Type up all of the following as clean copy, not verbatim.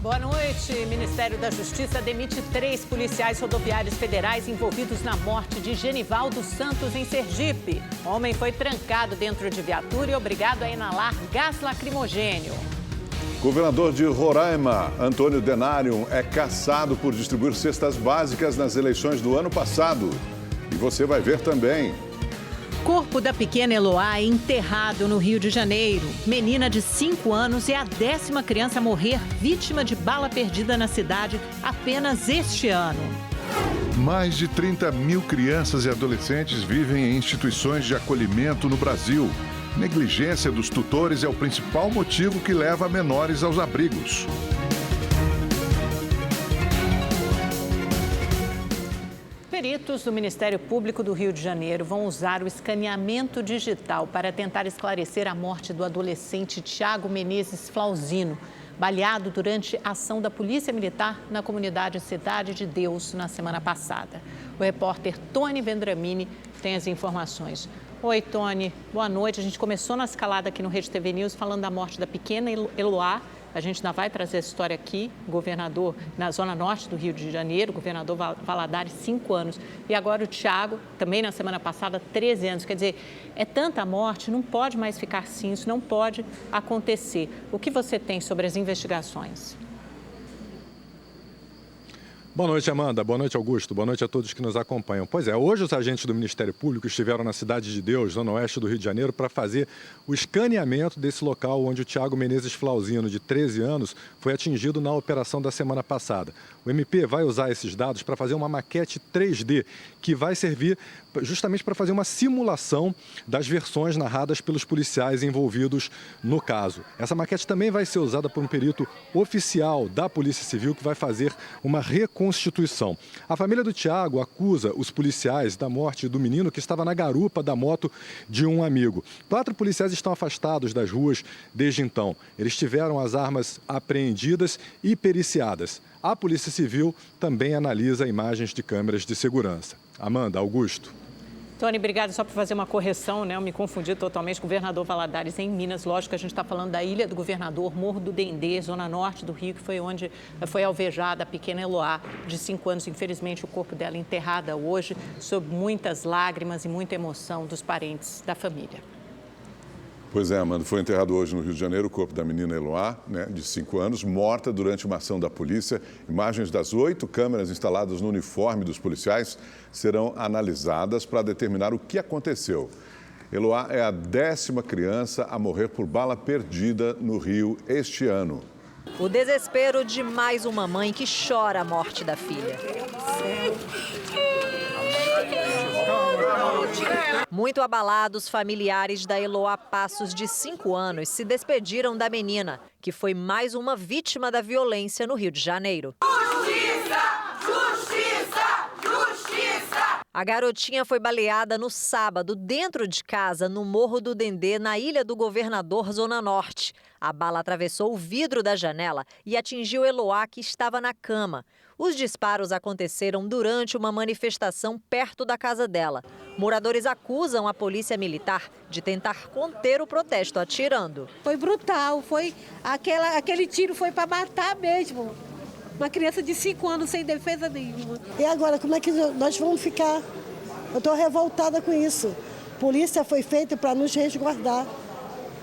Boa noite. Ministério da Justiça demite 3 policiais rodoviários federais envolvidos na morte de Genivaldo Santos, em Sergipe. O homem foi trancado dentro de viatura e obrigado a inalar gás lacrimogênio. Governador de Roraima, Antônio Denário, é cassado por distribuir cestas básicas nas eleições do ano passado. E você vai ver também. Corpo da pequena Eloá é enterrado no Rio de Janeiro. Menina de 5 anos é a 10ª criança a morrer vítima de bala perdida na cidade apenas este ano. Mais de 30 mil crianças e adolescentes vivem em instituições de acolhimento no Brasil. Negligência dos tutores é o principal motivo que leva menores aos abrigos. Peritos do Ministério Público do Rio de Janeiro vão usar o escaneamento digital para tentar esclarecer a morte do adolescente Thiago Menezes Flauzino, baleado durante a ação da Polícia Militar na comunidade Cidade de Deus na semana passada. O repórter Tony Vendramini tem as informações. Oi, Tony. Boa noite. A gente começou na escalada aqui no Rede TV News falando da morte da pequena Eloá. A gente ainda vai trazer essa história aqui, governador na zona norte do Rio de Janeiro, governador Valadares, 5 anos. E agora o Thiago, também na semana passada, 13 anos. Quer dizer, é tanta morte, não pode mais ficar assim, isso não pode acontecer. O que você tem sobre as investigações? Boa noite, Amanda. Boa noite, Augusto. Boa noite a todos que nos acompanham. Pois é, hoje os agentes do Ministério Público estiveram na Cidade de Deus, zona oeste do Rio de Janeiro, para fazer o escaneamento desse local onde o Thiago Menezes Flauzino, de 13 anos, foi atingido na operação da semana passada. O MP vai usar esses dados para fazer uma maquete 3D, que vai servir justamente para fazer uma simulação das versões narradas pelos policiais envolvidos no caso. Essa maquete também vai ser usada por um perito oficial da Polícia Civil que vai fazer uma reconstituição. A família do Thiago acusa os policiais da morte do menino que estava na garupa da moto de um amigo. 4 policiais estão afastados das ruas desde então. Eles tiveram as armas apreendidas e periciadas. A Polícia Civil também analisa imagens de câmeras de segurança. Amanda, Augusto. Tony, obrigada. Só para fazer uma correção, né? Eu me confundi totalmente. Governador Valadares, em Minas. Lógico que a gente está falando da Ilha do Governador, Morro do Dendê, zona norte do Rio, que foi onde foi alvejada a pequena Eloá, de 5 anos. Infelizmente, o corpo dela enterrada hoje, sob muitas lágrimas e muita emoção dos parentes da família. Pois é, Amanda, foi enterrado hoje no Rio de Janeiro o corpo da menina Eloá, de 5 anos, morta durante uma ação da polícia. Imagens das 8 câmeras instaladas no uniforme dos policiais serão analisadas para determinar o que aconteceu. Eloá é a 10ª criança a morrer por bala perdida no Rio este ano. O desespero de mais uma mãe que chora a morte da filha. Muito abalados, familiares da Eloá Passos, de 5 anos, se despediram da menina, que foi mais uma vítima da violência no Rio de Janeiro. Justiça! Justiça! Justiça! A garotinha foi baleada no sábado, dentro de casa, no Morro do Dendê, na Ilha do Governador, zona norte. A bala atravessou o vidro da janela e atingiu Eloá, que estava na cama. Os disparos aconteceram durante uma manifestação perto da casa dela. Moradores acusam a polícia militar de tentar conter o protesto atirando. Foi brutal, aquele tiro foi para matar mesmo. Uma criança de 5 anos sem defesa nenhuma. E agora, como é que nós vamos ficar? Eu estou revoltada com isso. A polícia foi feita para nos resguardar.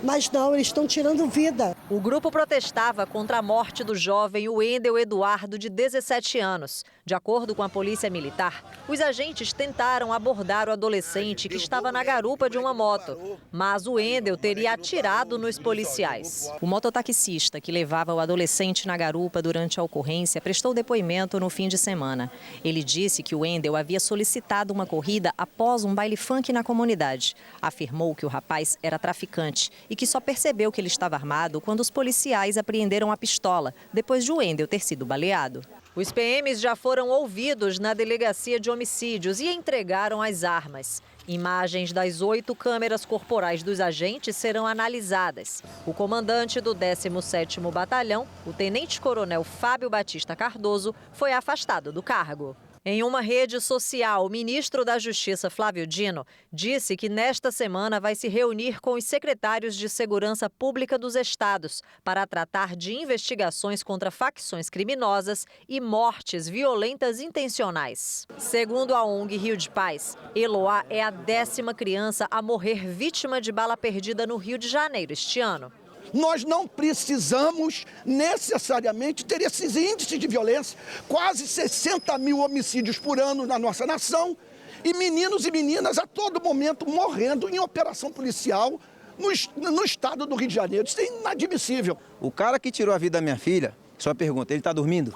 Mas não, eles estão tirando vida. O grupo protestava contra a morte do jovem Wendel Eduardo, de 17 anos. De acordo com a polícia militar, os agentes tentaram abordar o adolescente que estava na garupa de uma moto. Mas o Wendel teria atirado nos policiais. O mototaxista que levava o adolescente na garupa durante a ocorrência prestou depoimento no fim de semana. Ele disse que o Wendel havia solicitado uma corrida após um baile funk na comunidade. Afirmou que o rapaz era traficante e que só percebeu que ele estava armado quando os policiais apreenderam a pistola, depois de Wendel ter sido baleado. Os PMs já foram ouvidos na delegacia de homicídios e entregaram as armas. Imagens das 8 câmeras corporais dos agentes serão analisadas. O comandante do 17º Batalhão, o tenente-coronel Fábio Batista Cardoso, foi afastado do cargo. Em uma rede social, o ministro da Justiça, Flávio Dino, disse que nesta semana vai se reunir com os secretários de Segurança Pública dos estados para tratar de investigações contra facções criminosas e mortes violentas intencionais. Segundo a ONG Rio de Paz, Eloá é a 10ª criança a morrer vítima de bala perdida no Rio de Janeiro este ano. Nós não precisamos necessariamente ter esses índices de violência, quase 60 mil homicídios por ano na nossa nação e meninos e meninas a todo momento morrendo em operação policial no estado do Rio de Janeiro. Isso é inadmissível. O cara que tirou a vida da minha filha, só pergunta, ele está dormindo?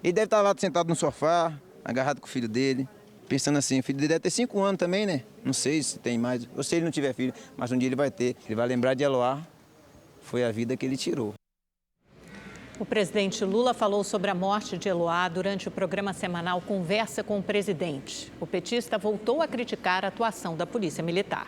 Ele deve estar lá sentado no sofá, agarrado com o filho dele, pensando assim, o filho dele deve ter 5 anos também, né? Não sei se tem mais, ou se ele não tiver filho, mas um dia ele vai ter. Ele vai lembrar de Eloá. Foi a vida que ele tirou. O presidente Lula falou sobre a morte de Eloá durante o programa semanal Conversa com o Presidente. O petista voltou a criticar a atuação da Polícia Militar.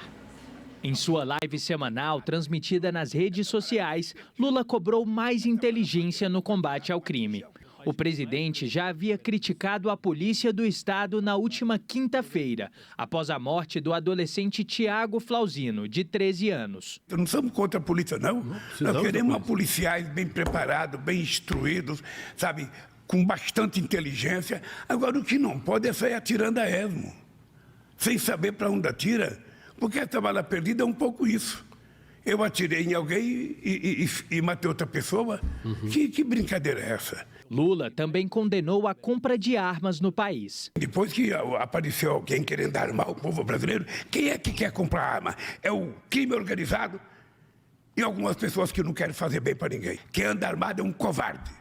Em sua live semanal, transmitida nas redes sociais, Lula cobrou mais inteligência no combate ao crime. O presidente já havia criticado a polícia do estado na última quinta-feira, após a morte do adolescente Tiago Flauzino, de 13 anos. Não somos contra a polícia, não. Nós queremos policiais bem preparados, bem instruídos, sabe, com bastante inteligência. Agora, o que não pode é sair atirando a esmo, sem saber para onde atira, porque essa bala perdida é um pouco isso. Eu atirei em alguém e matei outra pessoa? Que brincadeira é essa? Lula também condenou a compra de armas no país. Depois que apareceu alguém querendo armar o povo brasileiro, quem é que quer comprar arma? É o crime organizado e algumas pessoas que não querem fazer bem para ninguém. Quem anda armado é um covarde,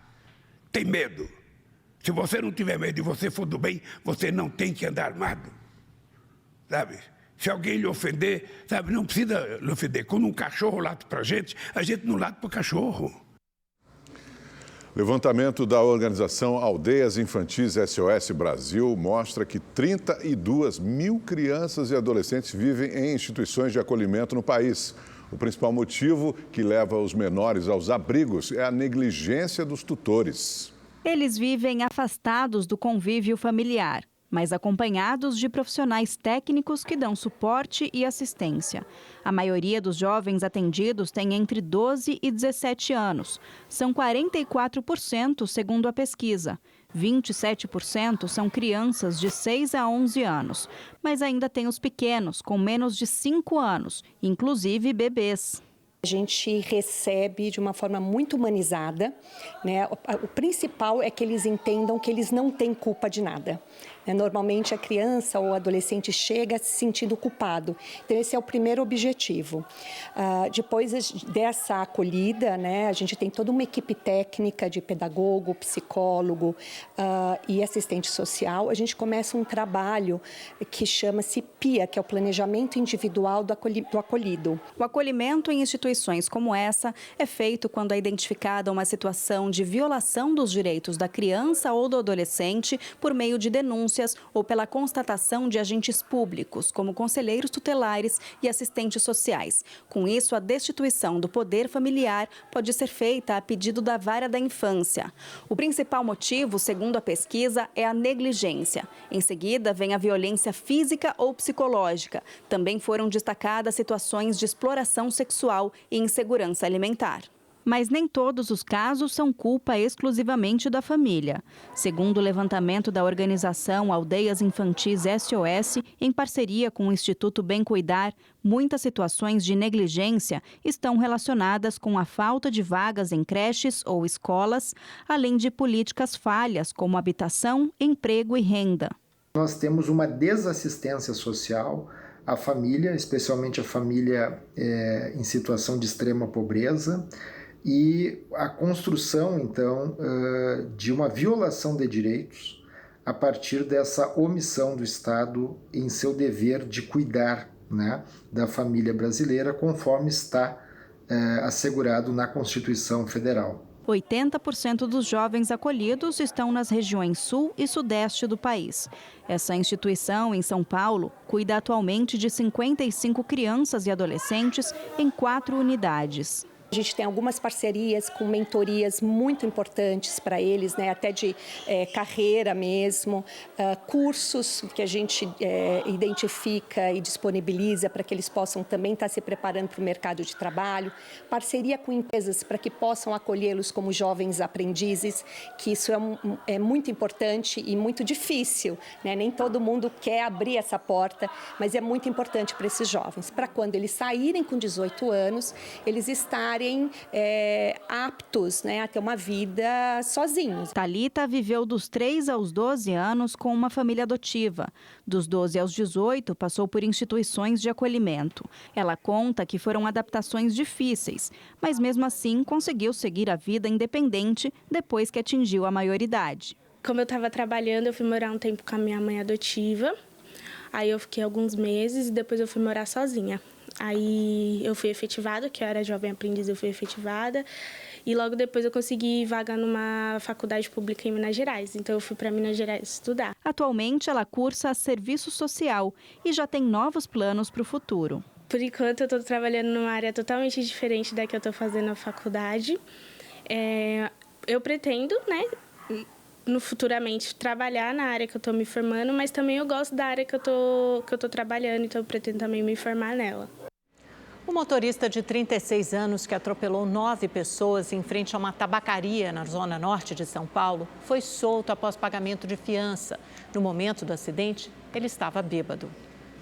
tem medo. Se você não tiver medo e você for do bem, você não tem que andar armado, sabe? Se alguém lhe ofender, sabe, não precisa lhe ofender. Quando um cachorro late para a gente não late para o cachorro. Levantamento da organização Aldeias Infantis SOS Brasil mostra que 32 mil crianças e adolescentes vivem em instituições de acolhimento no país. O principal motivo que leva os menores aos abrigos é a negligência dos tutores. Eles vivem afastados do convívio familiar, mas acompanhados de profissionais técnicos que dão suporte e assistência. A maioria dos jovens atendidos tem entre 12 e 17 anos. São 44%, segundo a pesquisa. 27% são crianças de 6 a 11 anos. Mas ainda tem os pequenos, com menos de 5 anos, inclusive bebês. A gente recebe de uma forma muito humanizada, né? O principal é que eles entendam que eles não têm culpa de nada. Normalmente a criança ou o adolescente chega se sentindo culpado. Então esse é o primeiro objetivo. Depois dessa acolhida, né, a gente tem toda uma equipe técnica de pedagogo, psicólogo e assistente social. A gente começa um trabalho que chama-se PIA, que é o Planejamento Individual do Acolhido. O acolhimento em instituições como essa é feito quando é identificada uma situação de violação dos direitos da criança ou do adolescente por meio de denúncias ou pela constatação de agentes públicos, como conselheiros tutelares e assistentes sociais. Com isso, a destituição do poder familiar pode ser feita a pedido da Vara da Infância. O principal motivo, segundo a pesquisa, é a negligência. Em seguida, vem a violência física ou psicológica. Também foram destacadas situações de exploração sexual e insegurança alimentar. Mas nem todos os casos são culpa exclusivamente da família. Segundo o levantamento da organização Aldeias Infantis SOS, em parceria com o Instituto Bem Cuidar, muitas situações de negligência estão relacionadas com a falta de vagas em creches ou escolas, além de políticas falhas como habitação, emprego e renda. Nós temos uma desassistência social à família, especialmente a família em situação de extrema pobreza, e a construção, então, de uma violação de direitos a partir dessa omissão do Estado em seu dever de cuidar, né, da família brasileira, conforme está assegurado na Constituição Federal. 80% dos jovens acolhidos estão nas regiões sul e sudeste do país. Essa instituição, em São Paulo, cuida atualmente de 55 crianças e adolescentes em 4 unidades. A gente tem algumas parcerias com mentorias muito importantes para eles, né? Até de carreira mesmo, cursos que a gente identifica e disponibiliza para que eles possam também estar se preparando para o mercado de trabalho, parceria com empresas para que possam acolhê-los como jovens aprendizes, que isso é muito importante e muito difícil, né? Nem todo mundo quer abrir essa porta, mas é muito importante para esses jovens, para quando eles saírem com 18 anos, eles estarem aptos, né, a ter uma vida sozinhos. Thalita viveu dos 3 aos 12 anos com uma família adotiva. Dos 12 aos 18, passou por instituições de acolhimento. Ela conta que foram adaptações difíceis, mas mesmo assim conseguiu seguir a vida independente depois que atingiu a maioridade. Como eu estava trabalhando, eu fui morar um tempo com a minha mãe adotiva. Aí eu fiquei alguns meses e depois eu fui morar sozinha. Aí eu fui efetivada, que eu era jovem aprendiz, eu fui efetivada. E logo depois eu consegui vaga numa faculdade pública em Minas Gerais. Então eu fui para Minas Gerais estudar. Atualmente ela cursa serviço social e já tem novos planos para o futuro. Por enquanto eu estou trabalhando numa área totalmente diferente da que eu estou fazendo na faculdade. Eu pretendo, né, futuramente trabalhar na área que eu estou me formando, mas também eu gosto da área que eu tô trabalhando, então eu pretendo também me formar nela. O motorista de 36 anos que atropelou 9 pessoas em frente a uma tabacaria na zona norte de São Paulo foi solto após pagamento de fiança. No momento do acidente, ele estava bêbado.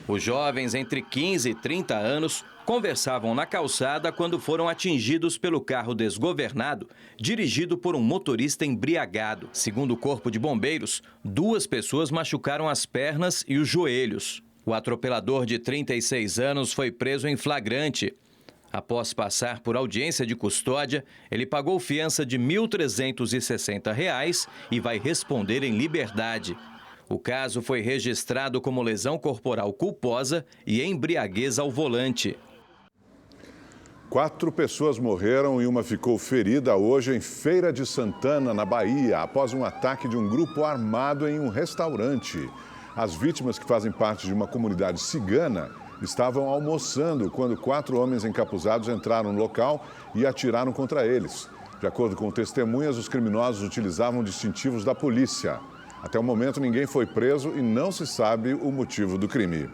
Os jovens entre 15 e 30 anos conversavam na calçada quando foram atingidos pelo carro desgovernado, dirigido por um motorista embriagado. Segundo o Corpo de Bombeiros, 2 pessoas machucaram as pernas e os joelhos. O atropelador de 36 anos foi preso em flagrante. Após passar por audiência de custódia, ele pagou fiança de R$ 1.360 e vai responder em liberdade. O caso foi registrado como lesão corporal culposa e embriaguez ao volante. 4 pessoas morreram e uma ficou ferida hoje em Feira de Santana, na Bahia, após um ataque de um grupo armado em um restaurante. As vítimas, que fazem parte de uma comunidade cigana, estavam almoçando quando 4 homens encapuzados entraram no local e atiraram contra eles. De acordo com testemunhas, os criminosos utilizavam distintivos da polícia. Até o momento, ninguém foi preso e não se sabe o motivo do crime.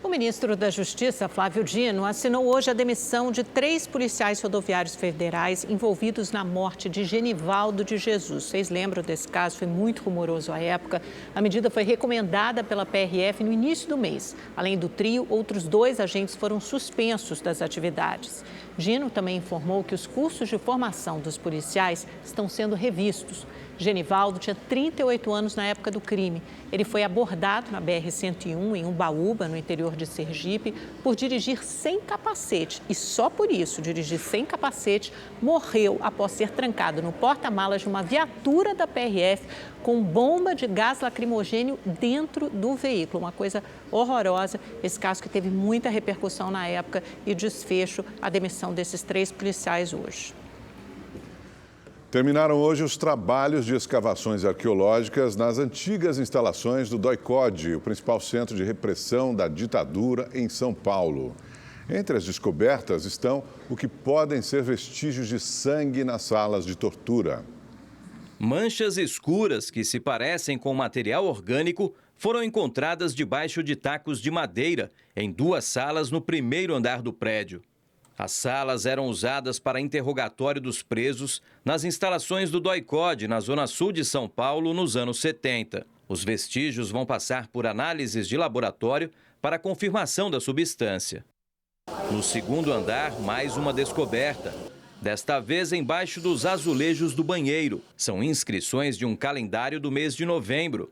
O ministro da Justiça, Flávio Dino, assinou hoje a demissão de 3 policiais rodoviários federais envolvidos na morte de Genivaldo de Jesus. Vocês lembram desse caso? Foi muito rumoroso à época. A medida foi recomendada pela PRF no início do mês. Além do trio, outros 2 agentes foram suspensos das atividades. Dino também informou que os cursos de formação dos policiais estão sendo revistos. Genivaldo tinha 38 anos na época do crime. Ele foi abordado na BR-101, em Umbaúba, no interior de Sergipe, por dirigir sem capacete. E só por isso, dirigir sem capacete, morreu após ser trancado no porta-malas de uma viatura da PRF com bomba de gás lacrimogêneo dentro do veículo. Uma coisa horrorosa. Esse caso que teve muita repercussão na época e desfecho a demissão desses 3 policiais hoje. Terminaram hoje os trabalhos de escavações arqueológicas nas antigas instalações do DOI-CODE, o principal centro de repressão da ditadura em São Paulo. Entre as descobertas estão o que podem ser vestígios de sangue nas salas de tortura. Manchas escuras que se parecem com material orgânico foram encontradas debaixo de tacos de madeira em 2 salas no primeiro andar do prédio. As salas eram usadas para interrogatório dos presos nas instalações do DOI-CODE, na zona sul de São Paulo, nos anos 70. Os vestígios vão passar por análises de laboratório para confirmação da substância. No segundo andar, mais uma descoberta. Desta vez embaixo dos azulejos do banheiro. São inscrições de um calendário do mês de novembro.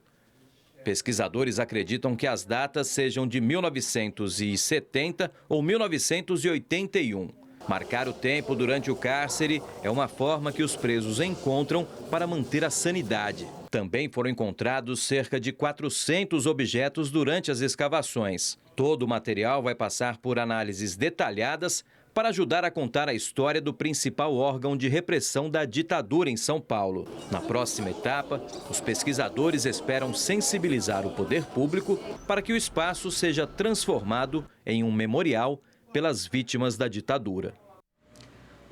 Pesquisadores acreditam que as datas sejam de 1970 ou 1981. Marcar o tempo durante o cárcere é uma forma que os presos encontram para manter a sanidade. Também foram encontrados cerca de 400 objetos durante as escavações. Todo o material vai passar por análises detalhadas para ajudar a contar a história do principal órgão de repressão da ditadura em São Paulo. Na próxima etapa, os pesquisadores esperam sensibilizar o poder público para que o espaço seja transformado em um memorial pelas vítimas da ditadura.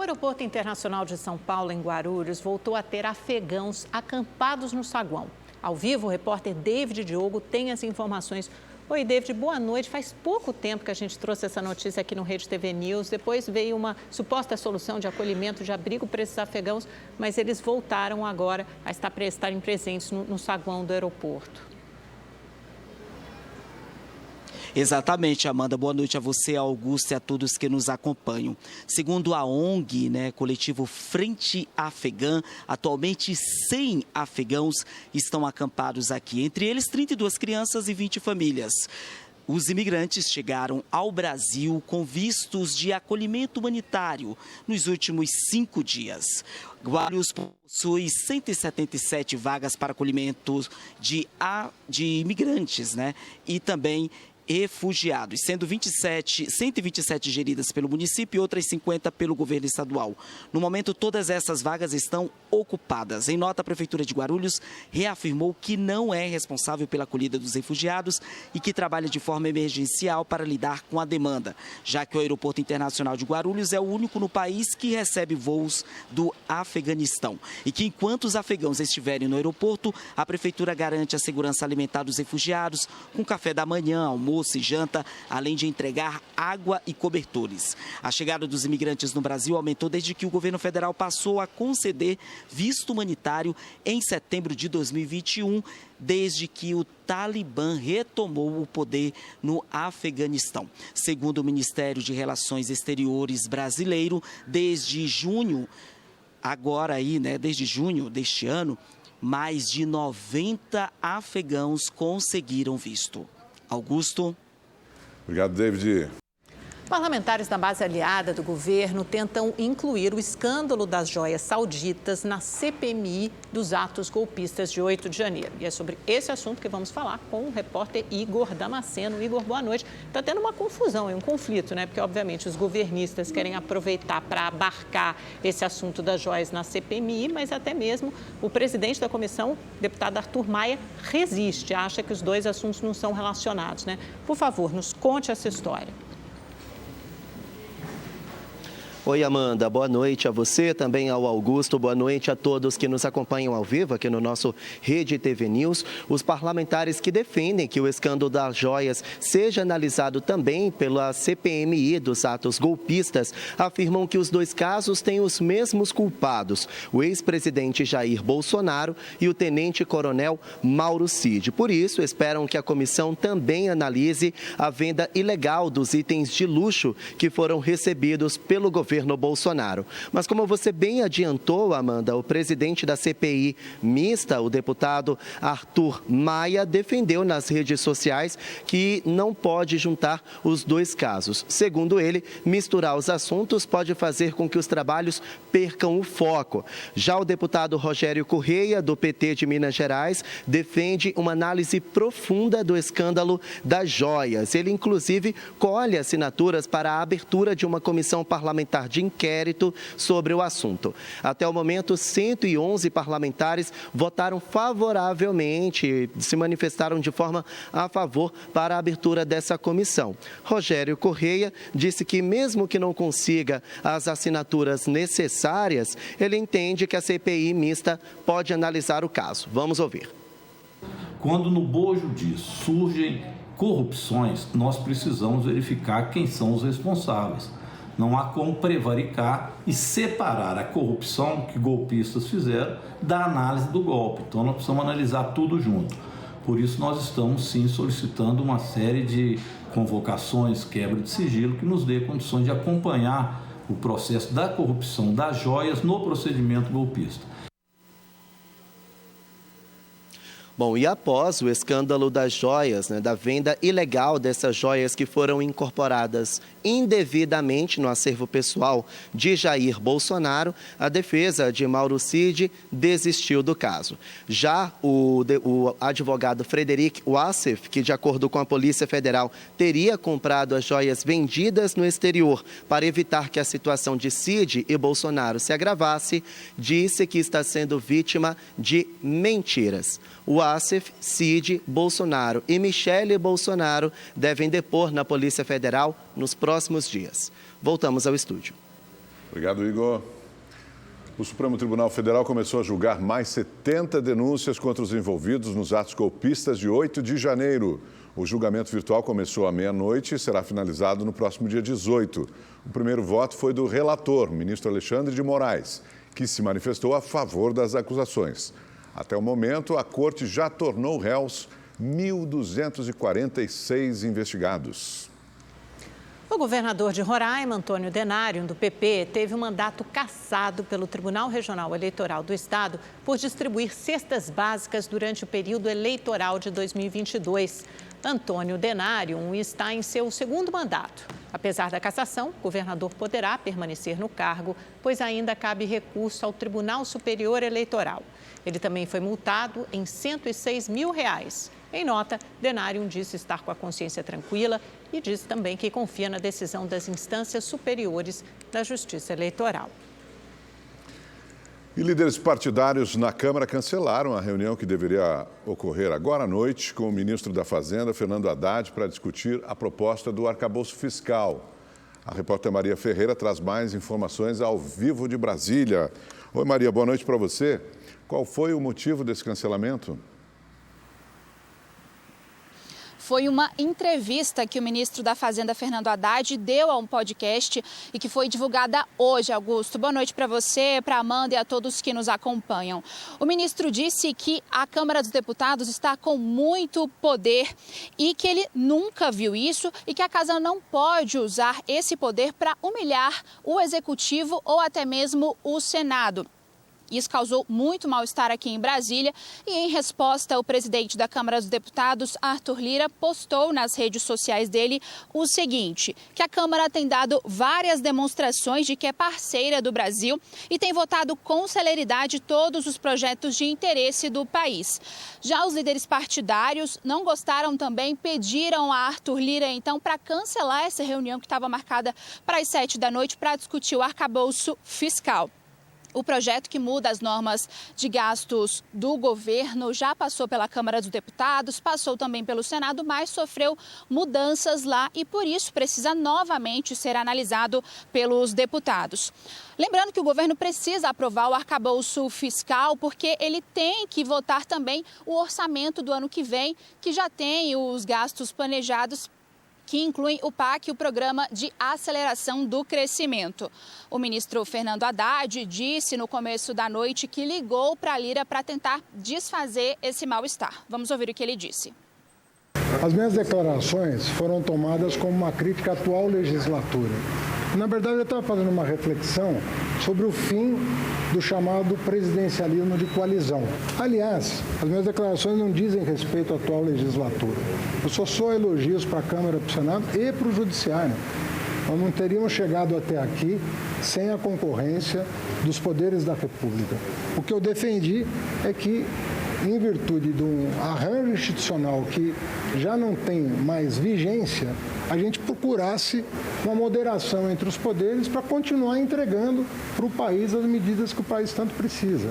O Aeroporto Internacional de São Paulo, em Guarulhos, voltou a ter afegãos acampados no saguão. Ao vivo, o repórter David Diogo tem as informações. Oi, David, boa noite. Faz pouco tempo que a gente trouxe essa notícia aqui no Rede TV News. Depois veio uma suposta solução de acolhimento, de abrigo para esses afegãos, mas eles voltaram agora a estarem presentes no saguão do aeroporto. Exatamente, Amanda. Boa noite a você, a Augusto e a todos que nos acompanham. Segundo a ONG, coletivo Frente Afegã, atualmente 100 afegãos estão acampados aqui. Entre eles, 32 crianças e 20 famílias. Os imigrantes chegaram ao Brasil com vistos de acolhimento humanitário nos últimos 5 dias. Guarulhos possui 177 vagas para acolhimento de imigrantes, e também refugiados, sendo 127 geridas pelo município e outras 50 pelo governo estadual. No momento, todas essas vagas estão ocupadas. Em nota, a Prefeitura de Guarulhos reafirmou que não é responsável pela acolhida dos refugiados e que trabalha de forma emergencial para lidar com a demanda, já que o Aeroporto Internacional de Guarulhos é o único no país que recebe voos do Afeganistão e que, enquanto os afegãos estiverem no aeroporto, a Prefeitura garante a segurança alimentar dos refugiados com café da manhã, almoço e janta, além de entregar água e cobertores. A chegada dos imigrantes no Brasil aumentou desde que o governo federal passou a conceder visto humanitário em setembro de 2021, desde que o Talibã retomou o poder no Afeganistão. Segundo o Ministério de Relações Exteriores brasileiro, desde junho deste ano, mais de 90 afegãos conseguiram visto. Augusto. Obrigado, David. Parlamentares da base aliada do governo tentam incluir o escândalo das joias sauditas na CPMI dos atos golpistas de 8 de janeiro. E é sobre esse assunto que vamos falar com o repórter Igor Damasceno. Igor, boa noite. Está tendo uma confusão e um conflito, Porque, obviamente, os governistas querem aproveitar para abarcar esse assunto das joias na CPMI, mas até mesmo o presidente da comissão, deputado Arthur Maia, resiste, acha que os dois assuntos não são relacionados, Por favor, nos conte essa história. Oi, Amanda. Boa noite a você, também ao Augusto. Boa noite a todos que nos acompanham ao vivo aqui no nosso Rede TV News. Os parlamentares que defendem que o escândalo das joias seja analisado também pela CPMI dos atos golpistas afirmam que os dois casos têm os mesmos culpados, o ex-presidente Jair Bolsonaro e o tenente-coronel Mauro Cid. Por isso, esperam que a comissão também analise a venda ilegal dos itens de luxo que foram recebidos pelo governo Bolsonaro. Mas como você bem adiantou, Amanda, o presidente da CPI mista, o deputado Arthur Maia, defendeu nas redes sociais que não pode juntar os dois casos. Segundo ele, misturar os assuntos pode fazer com que os trabalhos percam o foco. Já o deputado Rogério Correia, do PT de Minas Gerais, defende uma análise profunda do escândalo das joias. Ele, inclusive, colhe assinaturas para a abertura de uma comissão parlamentar de inquérito sobre o assunto. Até o momento, 111 parlamentares votaram favoravelmente, se manifestaram de forma a favor para a abertura dessa comissão. Rogério Correia disse que, mesmo que não consiga as assinaturas necessárias, ele entende que a CPI mista pode analisar o caso. Vamos ouvir. Quando no bojo disso surgem corrupções, nós precisamos verificar quem são os responsáveis. Não há como prevaricar e separar a corrupção que golpistas fizeram da análise do golpe. Então, nós precisamos analisar tudo junto. Por isso, nós estamos, sim, solicitando uma série de convocações, quebra de sigilo, que nos dê condições de acompanhar o processo da corrupção das joias no procedimento golpista. Bom, e após o escândalo das joias, da venda ilegal dessas joias que foram incorporadas indevidamente no acervo pessoal de Jair Bolsonaro, a defesa de Mauro Cid desistiu do caso. Já o advogado Frederic Wassef, que de acordo com a Polícia Federal teria comprado as joias vendidas no exterior para evitar que a situação de Cid e Bolsonaro se agravasse, disse que está sendo vítima de mentiras. Wassef, Cid, Bolsonaro e Michele Bolsonaro devem depor na Polícia Federal nos próximos dias. Voltamos ao estúdio. Obrigado, Igor. O Supremo Tribunal Federal começou a julgar mais 70 denúncias contra os envolvidos nos atos golpistas de 8 de janeiro. O julgamento virtual começou à meia-noite e será finalizado no próximo dia 18. O primeiro voto foi do relator, ministro Alexandre de Moraes, que se manifestou a favor das acusações. Até o momento, a corte já tornou réus 1.246 investigados. O governador de Roraima, Antônio Denário, do PP, teve um mandato cassado pelo Tribunal Regional Eleitoral do Estado por distribuir cestas básicas durante o período eleitoral de 2022. Antônio Denário está em seu segundo mandato. Apesar da cassação, o governador poderá permanecer no cargo, pois ainda cabe recurso ao Tribunal Superior Eleitoral. Ele também foi multado em R$ 106 mil. Em nota, Denário disse estar com a consciência tranquila e disse também que confia na decisão das instâncias superiores da Justiça Eleitoral. E líderes partidários na Câmara cancelaram a reunião que deveria ocorrer agora à noite com o ministro da Fazenda, Fernando Haddad, para discutir a proposta do arcabouço fiscal. A repórter Maria Ferreira traz mais informações ao vivo de Brasília. Oi, Maria, boa noite para você. Qual foi o motivo desse cancelamento? Foi uma entrevista que o ministro da Fazenda, Fernando Haddad, deu a um podcast e que foi divulgada hoje, Augusto. Boa noite para você, para a Amanda e a todos que nos acompanham. O ministro disse que a Câmara dos Deputados está com muito poder e que ele nunca viu isso e que a Casa não pode usar esse poder para humilhar o Executivo ou até mesmo o Senado. Isso causou muito mal-estar aqui em Brasília e, em resposta, o presidente da Câmara dos Deputados, Arthur Lira, postou nas redes sociais dele o seguinte, que a Câmara tem dado várias demonstrações de que é parceira do Brasil e tem votado com celeridade todos os projetos de interesse do país. Já os líderes partidários não gostaram também, pediram a Arthur Lira, então, para cancelar essa reunião que estava marcada para as 7 da noite para discutir o arcabouço fiscal. O projeto que muda as normas de gastos do governo já passou pela Câmara dos Deputados, passou também pelo Senado, mas sofreu mudanças lá e por isso precisa novamente ser analisado pelos deputados. Lembrando que o governo precisa aprovar o arcabouço fiscal porque ele tem que votar também o orçamento do ano que vem, que já tem os gastos planejados, que incluem o PAC, o Programa de Aceleração do Crescimento. O ministro Fernando Haddad disse no começo da noite que ligou para a Lira para tentar desfazer esse mal-estar. Vamos ouvir o que ele disse. As minhas declarações foram tomadas como uma crítica à atual legislatura. Na verdade, eu estava fazendo uma reflexão sobre o fim do chamado presidencialismo de coalizão. Aliás, as minhas declarações não dizem respeito à atual legislatura. Eu só elogios para a Câmara, para o Senado e para o Judiciário. Nós não teríamos chegado até aqui sem a concorrência dos poderes da República. O que eu defendi é que, em virtude de um arranjo institucional que já não tem mais vigência, a gente procurasse uma moderação entre os poderes para continuar entregando para o país as medidas que o país tanto precisa.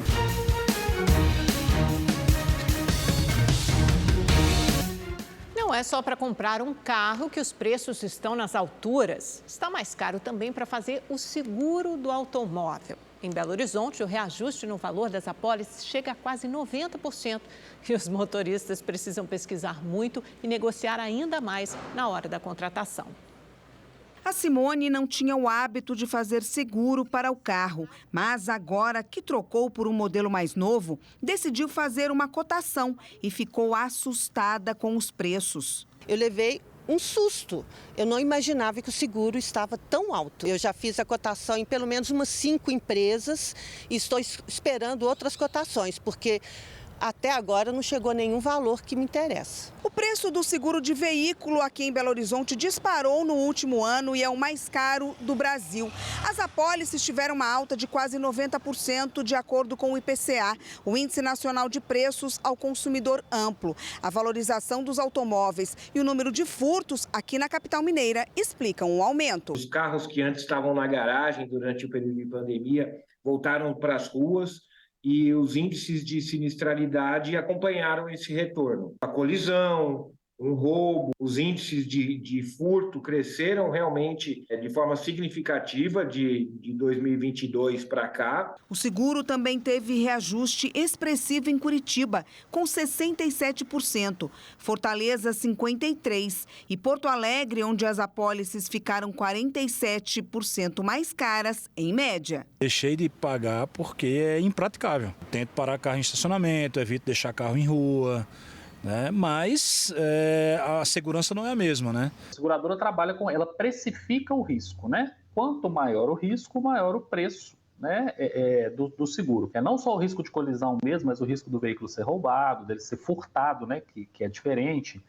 Não é só para comprar um carro que os preços estão nas alturas. Está mais caro também para fazer o seguro do automóvel. Em Belo Horizonte, o reajuste no valor das apólices chega a quase 90% e os motoristas precisam pesquisar muito e negociar ainda mais na hora da contratação. A Simone não tinha o hábito de fazer seguro para o carro, mas agora que trocou por um modelo mais novo, decidiu fazer uma cotação e ficou assustada com os preços. Eu levei um susto. Eu não imaginava que o seguro estava tão alto. Eu já fiz a cotação em pelo menos umas 5 empresas e estou esperando outras cotações, porque até agora não chegou nenhum valor que me interessa. O preço do seguro de veículo aqui em Belo Horizonte disparou no último ano e é o mais caro do Brasil. As apólices tiveram uma alta de quase 90% de acordo com o IPCA, o Índice Nacional de Preços ao Consumidor Amplo. A valorização dos automóveis e o número de furtos aqui na capital mineira explicam o aumento. Os carros que antes estavam na garagem durante o período de pandemia voltaram para as ruas e os índices de sinistralidade acompanharam esse retorno. A colisão, um roubo. Os índices de furto cresceram realmente de forma significativa de 2022 para cá. O seguro também teve reajuste expressivo em Curitiba, com 67%, Fortaleza 53% e Porto Alegre, onde as apólices ficaram 47% mais caras, em média. Deixei de pagar porque é impraticável. Tento parar carro em estacionamento, evito deixar carro em rua, né? Mas a segurança não é a mesma, né? A seguradora trabalha ela precifica o risco, né? Quanto maior o risco, maior o preço, né, do seguro. É não só o risco de colisão mesmo, mas o risco do veículo ser roubado, dele ser furtado, né, que é diferente.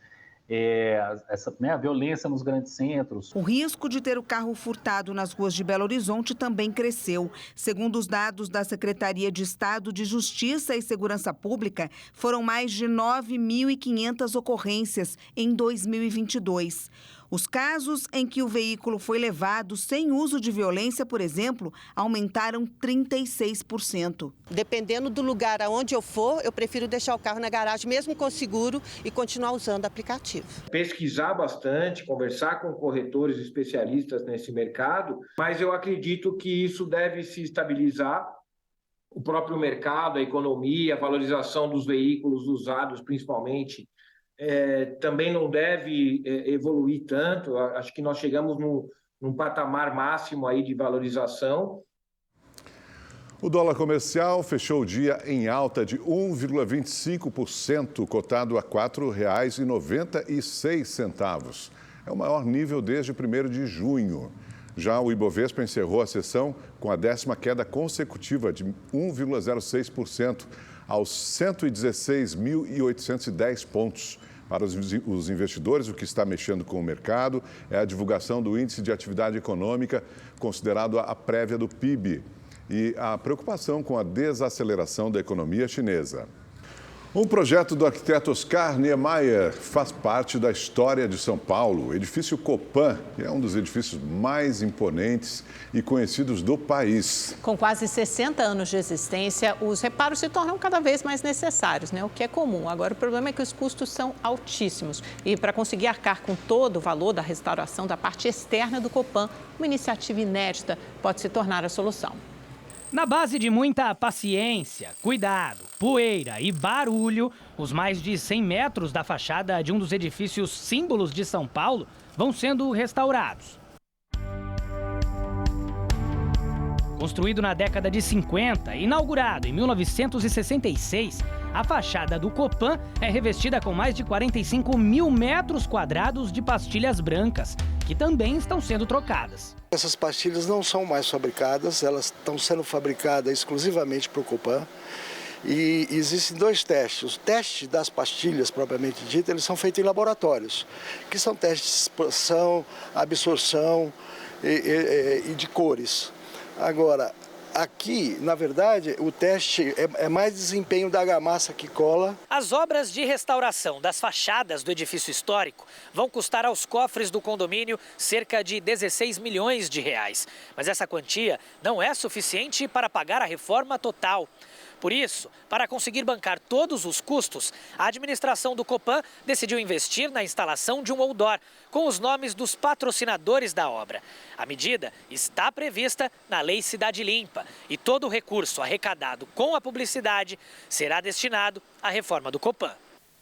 A violência nos grandes centros. O risco de ter o carro furtado nas ruas de Belo Horizonte também cresceu. Segundo os dados da Secretaria de Estado de Justiça e Segurança Pública, foram mais de 9.500 ocorrências em 2022. Os casos em que o veículo foi levado sem uso de violência, por exemplo, aumentaram 36%. Dependendo do lugar aonde eu for, eu prefiro deixar o carro na garagem, mesmo com seguro, e continuar usando o aplicativo. Pesquisar bastante, conversar com corretores especialistas nesse mercado, mas eu acredito que isso deve se estabilizar. O próprio mercado, a economia, a valorização dos veículos usados, principalmente, também não deve evoluir tanto. Acho que nós chegamos num patamar máximo aí de valorização. O dólar comercial fechou o dia em alta de 1,25%, cotado a R$ 4,96. É o maior nível desde 1º de junho. Já o Ibovespa encerrou a sessão com a 10ª queda consecutiva de 1,06% aos 116.810 pontos. Para os investidores, o que está mexendo com o mercado é a divulgação do Índice de Atividade Econômica, considerado a prévia do PIB, e a preocupação com a desaceleração da economia chinesa. Um projeto do arquiteto Oscar Niemeyer faz parte da história de São Paulo. O edifício Copan é um dos edifícios mais imponentes e conhecidos do país. Com quase 60 anos de existência, os reparos se tornam cada vez mais necessários, né? O que é comum. Agora, o problema é que os custos são altíssimos. E para conseguir arcar com todo o valor da restauração da parte externa do Copan, uma iniciativa inédita pode se tornar a solução. Na base de muita paciência, cuidado, poeira e barulho, os mais de 100 metros da fachada de um dos edifícios símbolos de São Paulo vão sendo restaurados. Construído na década de 50 e inaugurado em 1966, a fachada do Copan é revestida com mais de 45 mil metros quadrados de pastilhas brancas, que também estão sendo trocadas. Essas pastilhas não são mais fabricadas, elas estão sendo fabricadas exclusivamente para o Copan. E existem 2 testes. Os testes das pastilhas, propriamente dita, eles são feitos em laboratórios, que são testes de expansão, absorção e de cores. Agora, aqui, na verdade, o teste é mais desempenho da argamassa que cola. As obras de restauração das fachadas do edifício histórico vão custar aos cofres do condomínio cerca de 16 milhões de reais. Mas essa quantia não é suficiente para pagar a reforma total. Por isso, para conseguir bancar todos os custos, a administração do Copan decidiu investir na instalação de um outdoor, com os nomes dos patrocinadores da obra. A medida está prevista na Lei Cidade Limpa e todo o recurso arrecadado com a publicidade será destinado à reforma do Copan.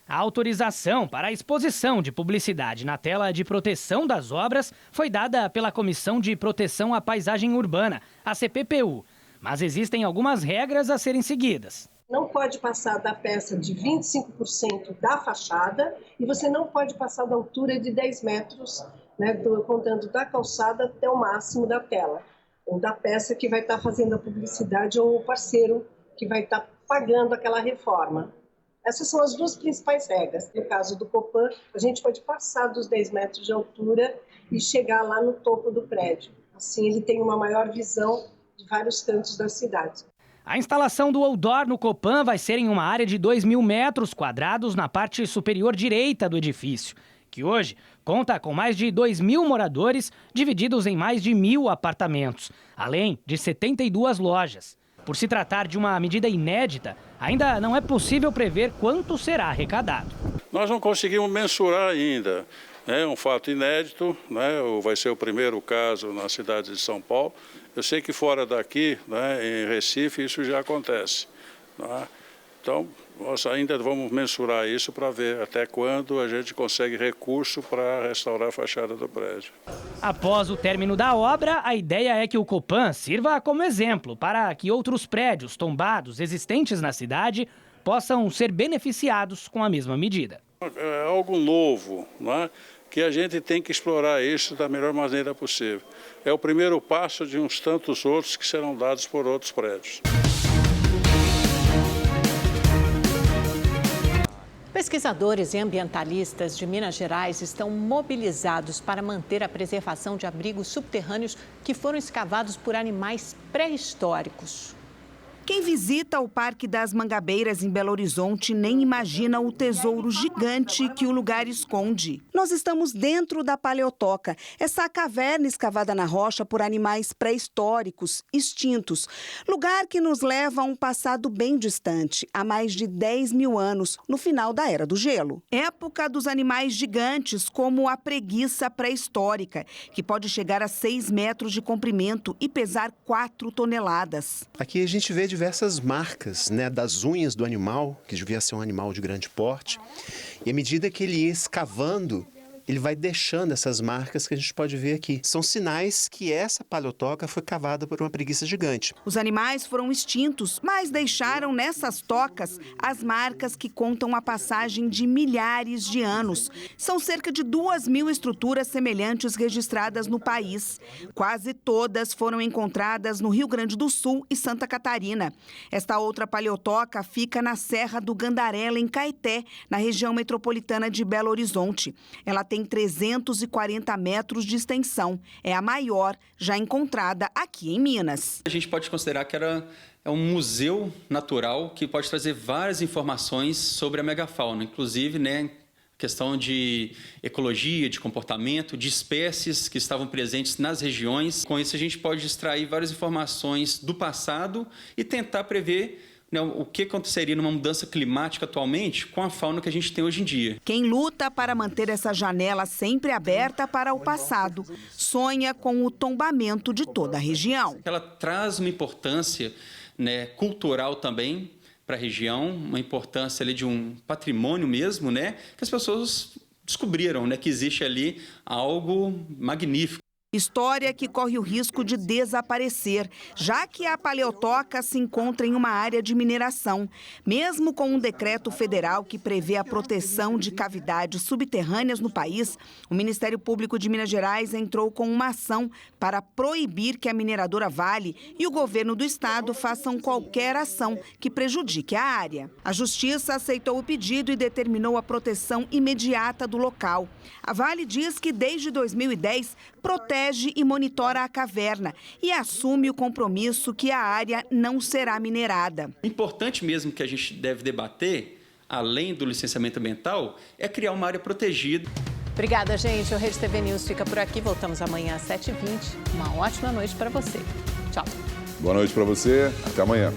A autorização para a exposição de publicidade na tela de proteção das obras foi dada pela Comissão de Proteção à Paisagem Urbana, a CPPU. Mas existem algumas regras a serem seguidas. Não pode passar da peça de 25% da fachada e você não pode passar da altura de 10 metros, né, contando da calçada até o máximo da tela, ou da peça que vai estar fazendo a publicidade ou o parceiro que vai estar pagando aquela reforma. Essas são as 2 principais regras. No caso do Copan, a gente pode passar dos 10 metros de altura e chegar lá no topo do prédio. Assim, ele tem uma maior visão de vários cantos da cidade. A instalação do outdoor no Copan vai ser em uma área de 2.000 metros quadrados na parte superior direita do edifício, que hoje conta com mais de 2.000 moradores divididos em mais de 1.000 apartamentos, além de 72 lojas. Por se tratar de uma medida inédita, ainda não é possível prever quanto será arrecadado. Nós não conseguimos mensurar ainda. É um fato inédito, né? Vai ser o primeiro caso na cidade de São Paulo. Eu sei que fora daqui, né, em Recife, isso já acontece. Né? Então, nós ainda vamos mensurar isso para ver até quando a gente consegue recurso para restaurar a fachada do prédio. Após o término da obra, a ideia é que o Copan sirva como exemplo para que outros prédios tombados existentes na cidade possam ser beneficiados com a mesma medida. É algo novo, né, que a gente tem que explorar isso da melhor maneira possível. É o primeiro passo de uns tantos outros que serão dados por outros prédios. Pesquisadores e ambientalistas de Minas Gerais estão mobilizados para manter a preservação de abrigos subterrâneos que foram escavados por animais pré-históricos. Quem visita o Parque das Mangabeiras em Belo Horizonte nem imagina o tesouro gigante que o lugar esconde. Nós estamos dentro da Paleotoca, essa caverna escavada na rocha por animais pré-históricos, extintos. Lugar que nos leva a um passado bem distante, há mais de 10 mil anos, no final da Era do Gelo. Época dos animais gigantes, como a preguiça pré-histórica, que pode chegar a 6 metros de comprimento e pesar 4 toneladas. Aqui a gente vê diversas marcas, né, das unhas do animal, que devia ser um animal de grande porte. E à medida que ele ia escavando, ele vai deixando essas marcas que a gente pode ver aqui. São sinais que essa paleotoca foi cavada por uma preguiça gigante. Os animais foram extintos, mas deixaram nessas tocas as marcas que contam a passagem de milhares de anos. São cerca de 2.000 estruturas semelhantes registradas no país. Quase todas foram encontradas no Rio Grande do Sul e Santa Catarina. Esta outra paleotoca fica na Serra do Gandarela, em Caeté, na região metropolitana de Belo Horizonte. Ela tem 340 metros de extensão. É a maior já encontrada aqui em Minas. A gente pode considerar que é um museu natural que pode trazer várias informações sobre a megafauna, inclusive, né, questão de ecologia, de comportamento, de espécies que estavam presentes nas regiões. Com isso, a gente pode extrair várias informações do passado e tentar prever o que aconteceria numa mudança climática atualmente com a fauna que a gente tem hoje em dia. Quem luta para manter essa janela sempre aberta para o passado sonha com o tombamento de toda a região. Ela traz uma importância, né, cultural também para a região, uma importância ali de um patrimônio mesmo, né, que as pessoas descobriram, né, que existe ali algo magnífico. História que corre o risco de desaparecer, já que a paleotoca se encontra em uma área de mineração. Mesmo com um decreto federal que prevê a proteção de cavidades subterrâneas no país, o Ministério Público de Minas Gerais entrou com uma ação para proibir que a mineradora Vale e o governo do estado façam qualquer ação que prejudique a área. A Justiça aceitou o pedido e determinou a proteção imediata do local. A Vale diz que desde 2010 protege e monitora a caverna e assume o compromisso que a área não será minerada. Importante mesmo que a gente deve debater, além do licenciamento ambiental, é criar uma área protegida. Obrigada, gente. O Rede TV News fica por aqui. Voltamos amanhã às 7h20. Uma ótima noite para você. Tchau. Boa noite para você. Até amanhã.